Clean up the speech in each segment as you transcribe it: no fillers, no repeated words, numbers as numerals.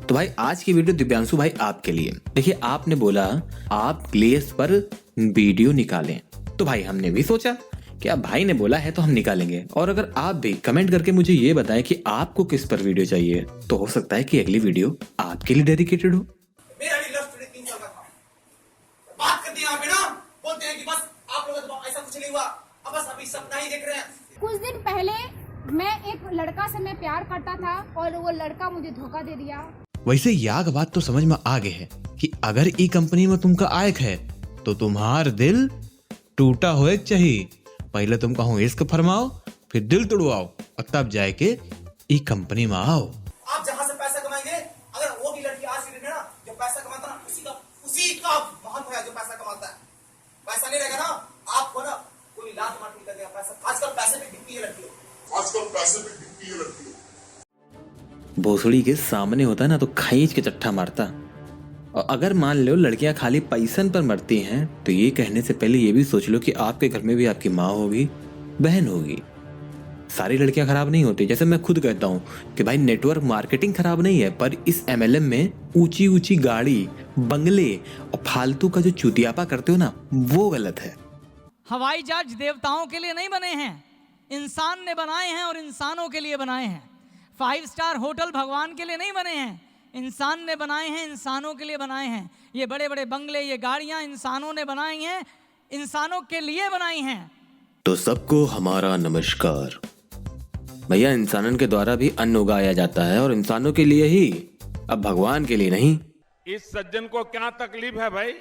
तो भाई आज की वीडियो दिव्यांशु भाई आपके लिए। देखिए आपने बोला आप ग्लेस पर वीडियो निकालें, तो भाई हमने भी सोचा कि अब भाई ने बोला है तो हम निकालेंगे। और अगर आप भी कमेंट करके मुझे ये बताएं कि आपको किस पर वीडियो चाहिए, तो हो सकता है कि अगली वीडियो आपके लिए डेडिकेटेड हो। मेरा भी लव स्टोरी 3 साल का था। बात करते हैं यहाँ पे ना, बोलते हैं कि बस आप लोगों को ऐसा कुछ नहीं हुआ, अब बस अभी सपना ही देख रहे हैं। कुछ दिन पहले मैं एक लड़का से मैं प्यार करता था और वो लड़का मुझे धोखा दे दिया। वैसे याग बात तो समझ में आ गए है कि अगर ई कंपनी में तुमका आयक है तो तुम्हार दिल टूटा होए चाहिए। पहले तुम कहो इश्क फरमाओ, फिर दिल तोड़वाओ और तब जाए के ई कंपनी में आओ। आप जहाँ से पैसा कमाएंगे, अगर वो भी लड़की आज की डेट में ना जो पैसा कमाता ना उसी का महत्व है जो पैसा कमाता है। पैसा नहीं रहेगा ना, आपको ना कोई लात मार कर देगा पैसा। आजकल पैसे पे बिकती है लड़की, आजकल पैसे पे बिकती है लड़की। भोसड़ी के सामने होता है ना तो खींच के चट्टा मारता। और अगर मान लो लड़कियां खाली पैसन पर मरती हैं तो ये कहने से पहले ये भी सोच लो कि आपके घर में भी आपकी माँ होगी, बहन होगी। सारी लड़कियां खराब नहीं होती। जैसे मैं खुद कहता हूँ कि भाई नेटवर्क मार्केटिंग खराब नहीं है, पर इस MLM में ऊंची ऊंची गाड़ी, बंगले और फालतू का जो चुतियापा करते हो ना, वो गलत है। हवाई जहाज देवताओं के लिए नहीं बने हैं, इंसान ने बनाए हैं और इंसानों के लिए बनाए हैं। 5 स्टार होटल भगवान के लिए नहीं बने हैं, इंसान ने बनाए हैं, इंसानों के लिए बनाए हैं। ये बड़े बड़े बंगले, ये गाड़ियां इंसानों ने बनाई हैं, इंसानों के लिए बनाई हैं। तो सबको हमारा नमस्कार। भैया इंसानों के द्वारा भी अन्न उगाया जाता है और इंसानों के लिए ही, अब भगवान के लिए नहीं। इस सज्जन को क्या तकलीफ है भाई?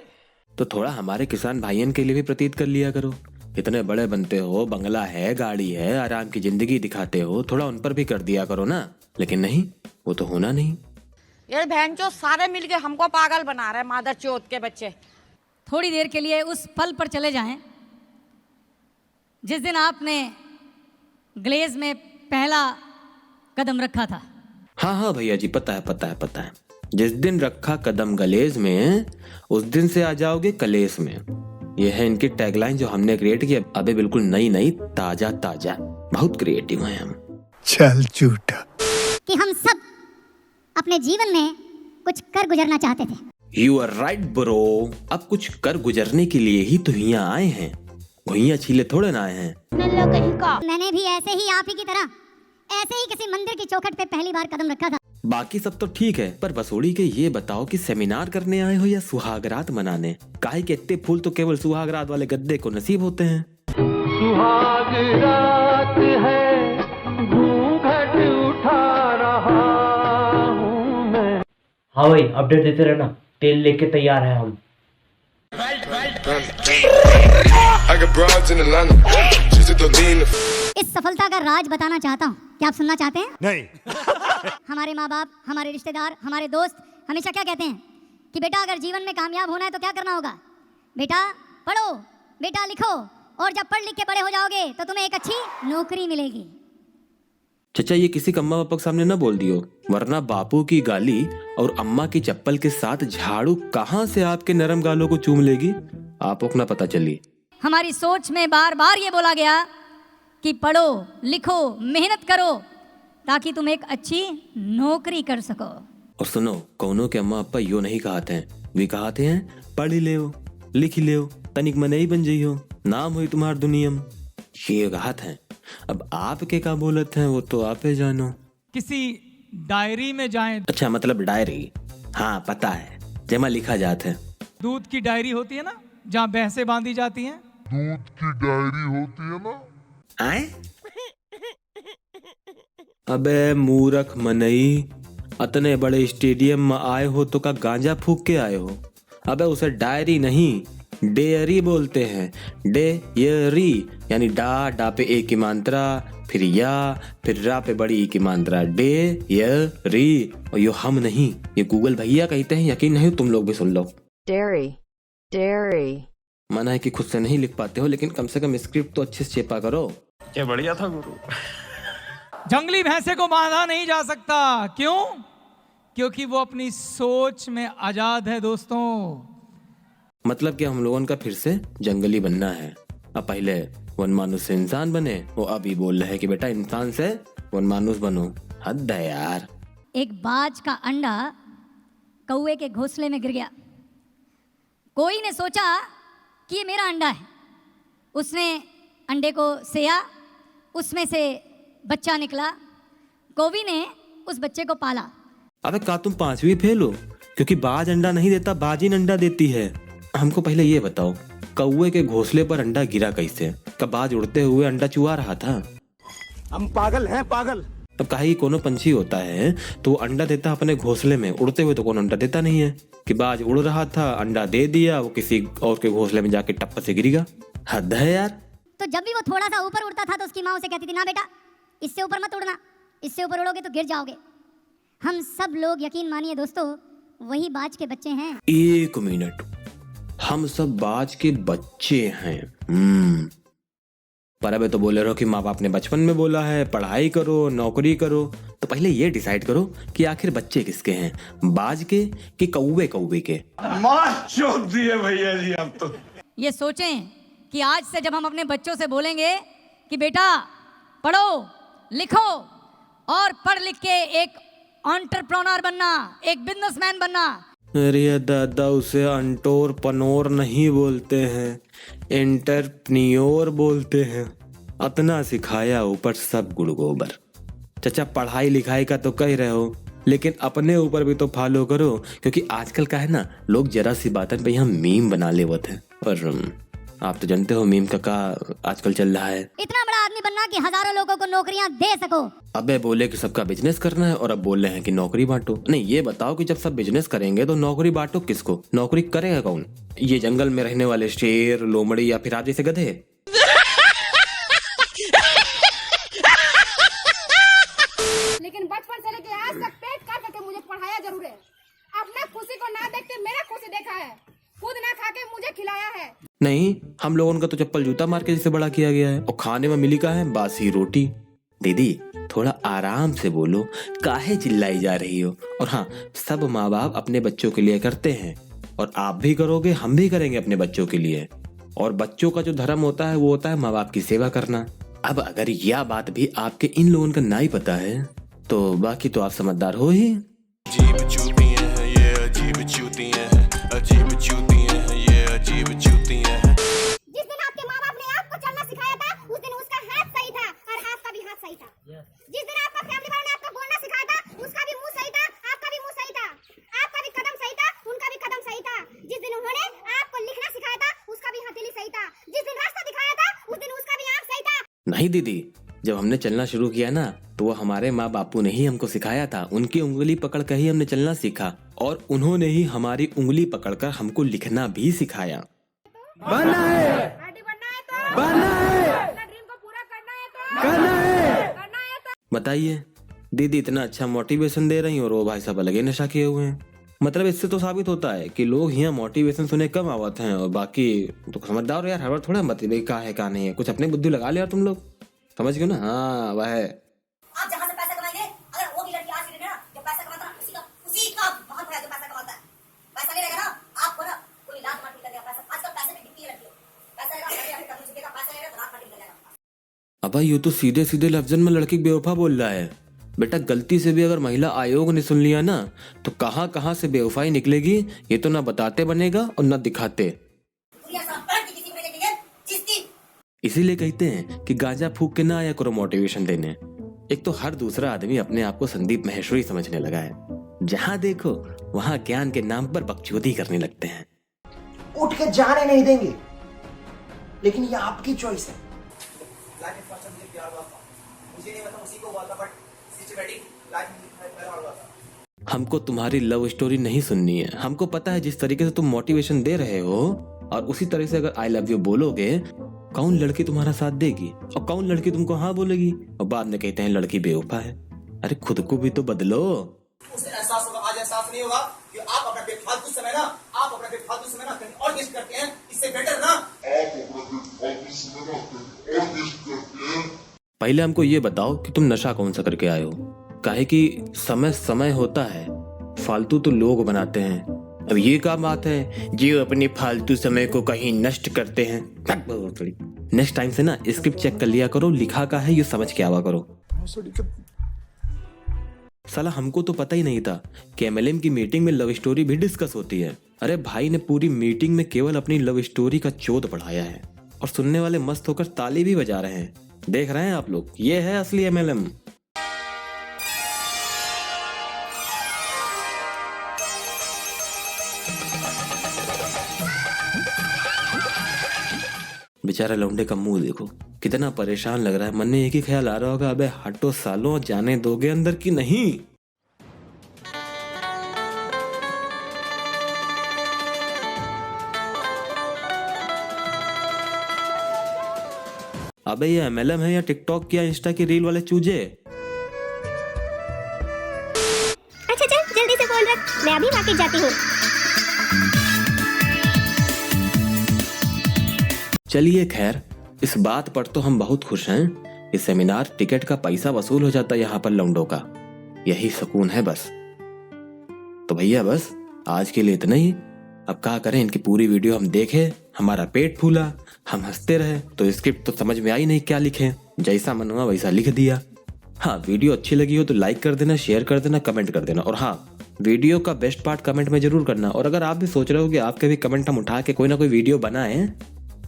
तो थोड़ा हमारे किसान भाइयों के लिए भी प्रतीत कर लिया करो। इतने बड़े बनते हो, बंगला है, गाड़ी है, आराम की जिंदगी दिखाते हो, थोड़ा उन पर भी कर दिया करो ना। लेकिन नहीं, वो तो होना नहीं। ये बहनचोद सारे मिलके हमको पागल बना रहे हैं, मादर चोद के बच्चे। थोड़ी देर के लिए उस पल पर चले जाएं जिस दिन आपने ग्लेज में पहला कदम रखा था। हाँ भैया जी, पता है। जिस दिन रखा कदम गलेज में, उस दिन से आ जाओगे कलेस में। यह है इनकी टैगलाइन जो हमने क्रिएट की। अबे बिल्कुल नई ताजा। बहुत क्रिएटिव हैं हम। चल झूठा कि हम सब अपने जीवन में कुछ कर गुजरना चाहते थे। You are right bro. अब कुछ कर गुजरने के लिए ही तो यहाँ आए हैं, भुइयां छीले थोड़े ना आए हैं। मैंने भी ऐसे ही आप ही की तरह ऐसे ही किसी मंदिर की चौखट पे पहली बार कदम रखा था। बाकी सब तो ठीक है, पर बसोड़ी के ये बताओ कि सेमिनार करने आए हो या सुहागरात मनाने? काहे के इतने फूल तो केवल सुहागरात वाले गद्दे को नसीब होते हैं। सुहागरात है, घूंघट उठा रहा हूं मैं। हाँ भाई, अपडेट देते रहना, तेल लेके तैयार है हम। इस सफलता का राज बताना चाहता हूँ, क्या आप सुनना चाहते हैं? नहीं। हमारे माँ बाप, हमारे रिश्तेदार, हमारे दोस्त हमेशा क्या कहते हैं कि बेटा अगर जीवन में कामयाब होना है तो क्या करना होगा? बेटा पढ़ो, बेटा लिखो, और जब पढ़ लिख के बड़े हो जाओगे तो तुम्हें एक अच्छी नौकरी मिलेगी। चचा ये किसी अम्मा पापा के सामने न बोल दियो, वरना बापू की गाली और अम्मा की चप्पल के साथ झाड़ू कहाँ से आपके नरम गालों को चूम लेगी, आपको ना पता चली। हमारी सोच में बार बार ये बोला गया कि पढ़ो, लिखो, मेहनत करो ताकि तुम एक अच्छी नौकरी कर सको। और सुनो, कौनों के अम्मा अप्पा यो नहीं कहते हैं, वे कहते हैं पढ़ ही ले, लिख ले, तनिक मनई बन जाइयो, नाम हुई तुम्हार दुनियम। ये कहत हैं। अब आपके क्या बोलत हैं वो तो आपे जानो। किसी डायरी में जाएं। अच्छा, मतलब डायरी? हाँ पता है, जमा लिखा जाता है। दूध की डायरी होती है ना, जहाँ भैंसें बांधी जाती हैं। दूध की डायरी होती है ना। आए? अबे मूर्ख मनई, अतने बड़े स्टेडियम में आए हो तो का गांजा फूक के आए हो? अबे उसे डायरी नहीं, डेयरी बोलते हैं। डेयरी यानी डा पे ए की मात्रा, फिर या, फिर रा पे बड़ी ई की मात्रा, डेयरी। और यो हम नहीं, ये गूगल भैया कहते हैं, यकीन नहीं तुम लोग भी सुन लो। डेयरी माना है कि खुद से नहीं लिख पाते हो, लेकिन कम से कम स्क्रिप्ट तो अच्छे से चेपा करो। क्या बढ़िया था गुरु। जंगली भैंसे को बांधा नहीं जा सकता, क्यों? क्योंकि वो अपनी सोच में आजाद है दोस्तों। मतलब कि हम लोगों का फिर से जंगली बनना है। अब पहले वन मानुस से इंसान बने, वो अभी बोल रहे हैं कि बेटा इंसान से वन मानुस बनो। हद है यार। एक बाज का अंडा कौवे के घोंसले में गिर गया। कोई ने सोचा कि ये मेरा अंडा है, उसने अंडे को सेया, उसमें से बच्चा निकला। कौवी ने उस बच्चे को पाला। अबे का तुम 5वीं फेल हो? क्योंकि बाज अंडा नहीं देता, बाजिन अंडा देती है। हमको पहले ये बताओ, कौवे के घोंसले पर अंडा गिरा कैसे? कब बाज उड़ते हुए अंडा चुआ रहा था? हम पागल हैं पागल। अब कहीं कोनो पंछी होता है तो वो अंडा देता अपने घोंसले में, उड़ते हुए तो कौन अंडा देता नहीं है। कि बाज उड़ रहा था, अंडा दे दिया, वो किसी और के घोंसले में जाके टप्प से गिरेगा। हद है यार। तो जब भी वो थोड़ा सा ऊपर उड़ता था तो उसकी माँ उसे कहती थी, ना बेटा इससे ऊपर मत उड़ना, इससे ऊपर उड़ोगे तो गिर जाओगे। हम सब लोग यकीन मानिए दोस्तों वही बाज के बच्चे हैं। 1 मिनट, हम सब बाज के बच्चे हैं। पर अबे तो बोले रहो कि माँ बाप ने बचपन में बोला है पढ़ाई करो, नौकरी करो। तो पहले ये डिसाइड करो कि आखिर बच्चे किसके हैं, बाज के कि कौवे के? मार चोट दिए भैया जी अब तो। ये सोचें कि आज से जब हम अपने बच्चों से बोलेंगे कि बेटा पढ़ो लिखो और पढ़ लिख के एक एंटरप्रेन्योर बनना, एक बिजनेसमैन बनना। अरे दादा, उसे अंटोर पनोर नहीं बोलते हैं, एंटरप्रेन्योर बोलते हैं। अतना सिखाया ऊपर सब गुड़ गोबर। चाचा पढ़ाई लिखाई का तो कह रहे हो, लेकिन अपने ऊपर भी तो फॉलो करो, क्योंकि आजकल का है ना, लोग जरा सी बातन पे यहाँ मीम बना लेवत है। और आप तो जानते हो मीम का आजकल चल रहा है। इतना बड़ा आदमी बनना कि हजारों लोगों को नौकरियां दे सको। अबे बोले कि सबका बिजनेस करना है और अब बोल रहे हैं कि नौकरी बांटो। नहीं, ये बताओ कि जब सब बिजनेस करेंगे तो नौकरी बांटो किसको? नौकरी करेगा कौन? ये जंगल में रहने वाले शेर, लोमड़ी या फिर आप जैसे गधे? लेकिन बचपन से लेके आज तक पेट काट करके मुझे पढ़ाया जरूर है। अपना खुशी को ना देखते मेरा खुशी देखा है, खुद ना खा के मुझे खिलाया है। नहीं, हम लोगों का तो चप्पल जूता मार के जैसे बड़ा किया गया है, और खाने में मिली का है बासी रोटी। दीदी थोड़ा आराम से बोलो, काहे चिल्लाई जा रही हो? और हाँ, सब माँ बाप अपने बच्चों के लिए करते हैं, और आप भी करोगे, हम भी करेंगे अपने बच्चों के लिए। और बच्चों का जो धर्म होता है वो होता है माँ बाप की सेवा करना। अब अगर यह बात भी आपके इन लोगों का नहीं पता है तो बाकी तो आप समझदार हो ही। अजीब चूतियां हैं ये, अजीब चूतियां हैं, अजीब चूतियां हैं ये, अजीब चूतियां हैं। जिस दिन आपके माँ बाप ने आपको चलना सिखाया था उस दिन उसका हाथ सही था और हाथ का भी हाथ सही था। जिस दिन आपका फैमिली वालों ने आपको बोलना सिखाया था उसका भी मुंह सही था, आपका भी मुंह सही था। आपका भी कदम सही था, उनका भी कदम सही था। जिस दिन उन्होंने आपको लिखना सिखाया था उसका भी हथेली सही था। जिस दिन रास्ता दिखाया था उस दिन उसका भी आँख सही था। नहीं दीदी, जब हमने चलना शुरू किया ना तो वो हमारे माँ बापू ने ही हमको सिखाया था। उनकी उंगली पकड़ कर ही हमने चलना सीखा, और उन्होंने ही हमारी उंगली पकड़कर हमको लिखना भी सिखाया। बनना है तो बनना है, अपना ड्रीम को पूरा करना है तो बताइए, दीदी इतना अच्छा मोटिवेशन दे रही और वो भाई साहब अलग नशा किए हुए हैं। मतलब इससे तो साबित होता है कि लोग यहाँ मोटिवेशन सुने कम आवत हैं, और बाकी तो समझदार हो यार। हर बार थोड़ा मत का है का नहीं है, कुछ अपनी बुद्धि लगा ले यार तुम लोग, समझ गए ना? हाँ वह है। आप जहाँ से पैसा कमाएंगे, अगर वो भी लड़की आज की डेट में ना जो पैसा कमाता है उसी का महत्व है जो पैसा कमाता है। पैसा नहीं रहेगा ना, आपको ना कोई लात मार कर देगा। पैसा आजकल पैसे में दिखती है लड़की, पैसा रहेगा या फिर कदम झुकेगा, पैसा रहेगा तो लात मार कर देगा। अब ये तो सीधे सीधे लफ्जन में लड़की बेवफा बोल रहा है। बेटा गलती से भी अगर महिला आयोग ने सुन लिया ना तो कहाँ कहाँ से बेवफाई निकलेगी ये तो ना बताते बनेगा और ना दिखाते। इसीलिए कहते हैं कि गांजा फूक के ना आया करो मोटिवेशन देने। एक तो हर दूसरा आदमी अपने आप को संदीप महेश्वरी समझने लगा है, जहाँ देखो वहाँ ज्ञान के नाम पर बकचोदी करने लगते हैं। उठ के जाने नहीं देंगे, लेकिन ये आपकी चॉइस है। मुझे नहीं पता उसी को बोलता, बट सिस्टमैटिक लाइफ में पहला हुआ था। हमको तुम्हारी लव स्टोरी नहीं सुननी है। हमको पता है जिस तरीके से तुम मोटिवेशन दे रहे हो, और उसी तरह से अगर आई लव यू बोलोगे, कौन लड़की तुम्हारा साथ देगी और कौन लड़की तुमको हाँ बोलेगी, और बाद में कहते हैं लड़की बेवफा है। अरे खुद को भी तो बदलो। उसे एहसास होगा, आज एहसास नहीं होगा कि आप अपना बेफालतू समय ना कहीं और वेस्ट करते हैं। इससे बेटर ना पहले हमको ये बताओ कि तुम नशा कौन सा करके आए हो। काहे कि समय समय होता है, फालतू तो लोग बनाते हैं। अब ये क्या बात है जो अपने फालतू समय को कहीं नष्ट करते हैं। नेक्स्ट टाइम से ना स्क्रिप्ट चेक कर लिया करो, लिखा का है ये समझ के आवा करो। साला हमको तो पता ही नहीं था कि एमएलएम की मीटिंग में लव स्टोरी भी डिस्कस होती है। अरे भाई ने पूरी मीटिंग में केवल अपनी लव स्टोरी का चोट बढ़ाया है और सुनने वाले मस्त होकर ताली भी बजा रहे हैं। देख रहे हैं आप लोग, ये है असली एमएलएम। बेचारा लौंडे का मुंह देखो, कितना परेशान लग रहा है। मन में एक ही ख्याल आ रहा होगा, अबे हटो सालों, जाने दोगे अंदर की नहीं। अबे ये एमएलएम है या टिकटॉक या इंस्टा की रील वाले चूजे? अच्छा चल जल्दी से फोन रख, मैं अभी मार्केट जाती हूँ। चलिए खैर, इस बात पर तो हम बहुत खुश हैं। इस सेमिनार टिकट का पैसा वसूल हो जाता है यहाँ पर लौंडों का, यही सुकून है बस। तो भैया बस आज के लिए इतना ही। अब क्या करें, इनकी पूरी वीडियो हम देखे, हमारा पेट फूला, हम हंसते रहे, तो स्क्रिप्ट तो समझ में आई नहीं क्या लिखें, जैसा मन हुआ वैसा लिख दिया। हाँ, वीडियो अच्छी लगी हो तो लाइक कर देना, शेयर कर देना, कमेंट कर देना। और हाँ, वीडियो का बेस्ट पार्ट कमेंट में जरूर करना। और अगर आप भी सोच रहे हो कि आपके भी कमेंट हम उठा के कोई ना कोई वीडियो बनाएं,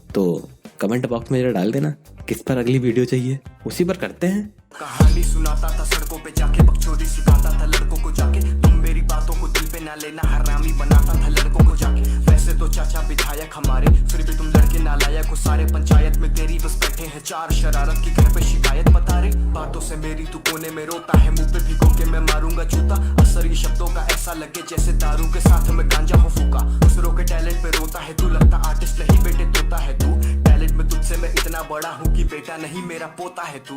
तो कमेंट बॉक्स में जरा डाल देना किस पर अगली वीडियो चाहिए, उसी पर करते हैं। कहानी सुनाता था सड़कों पे जाके, बकचोदी सिखाता था लड़कों को जाके, तुम मेरी बातों को दिल पे ना लेना, हरामी बनाता था लड़कों को जाके। वैसे तो चाचा विधायक हमारे, फिर भी तुम लड़के नालायक हो सारे। पंचायत में तेरी बस बैठे हैं चार, शरारत की घर पे शिकायत बता रे। बातों से मेरी तू कोने में रोता है, मुंह पे भिगो के मैं मारूंगा जूता। असर ये शब्दों का ऐसा लगे जैसे दारू के साथ में गांजा हो फूका। दूसरों के टैलेंट पे रोता है तू, लगता आर्टिस्ट नहीं बेटे तोता है तू। टैलेंट में तुझसे मैं इतना बड़ा हूँ कि बेटा नहीं मेरा पोता है तू।